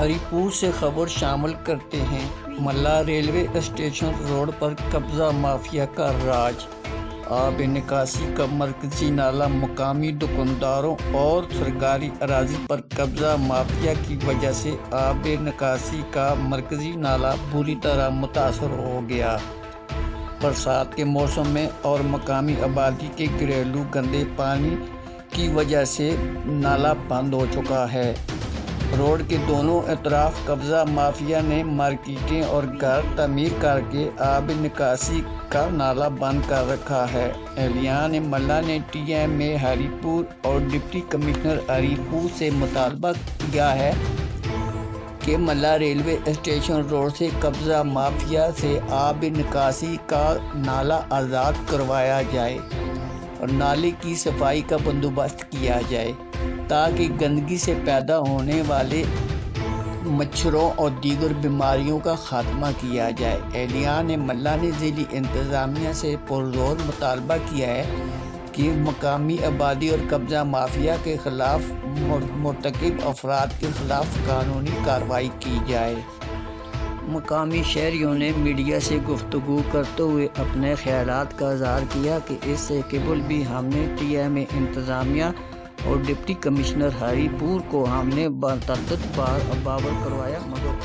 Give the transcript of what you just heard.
ہری پور سے خبر شامل کرتے ہیں۔ ملا ریلوے اسٹیشن روڈ پر قبضہ مافیا کا راج۔ آب نکاسی کا مرکزی نالہ مقامی دکانداروں اور سرکاری اراضی پر قبضہ مافیا کی وجہ سے آب نکاسی کا مرکزی نالہ بری طرح متاثر ہو گیا۔ برسات کے موسم میں اور مقامی آبادی کے گھریلو گندے پانی کی وجہ سے نالہ بند ہو چکا ہے۔ روڈ کے دونوں اطراف قبضہ مافیا نے مارکیٹیں اور گھر تعمیر کر کے آب نکاسی کا نالہ بند کر رکھا ہے۔ اہلیان ملا نے ٹی ایم اے ہری پور اور ڈپٹی کمشنر ہری پور سے مطالبہ کیا ہے کہ ملا ریلوے اسٹیشن روڈ سے قبضہ مافیا سے آب نکاسی کا نالہ آزاد کروایا جائے اور نالے کی صفائی کا بندوبست کیا جائے تاکہ گندگی سے پیدا ہونے والے مچھروں اور دیگر بیماریوں کا خاتمہ کیا جائے۔ اہلیان ملا نے ضلعی انتظامیہ سے پرزور مطالبہ کیا ہے کہ مقامی آبادی اور قبضہ مافیا کے خلاف مرتکب افراد کے خلاف قانونی کارروائی کی جائے۔ مقامی شہریوں نے میڈیا سے گفتگو کرتے ہوئے اپنے خیالات کا اظہار کیا کہ اس سے قبل بھی ہم نے ٹی ایم اے انتظامیہ اور ڈپٹی کمشنر ہری پور کو ہم نے متعدد بار باور کروایا مگر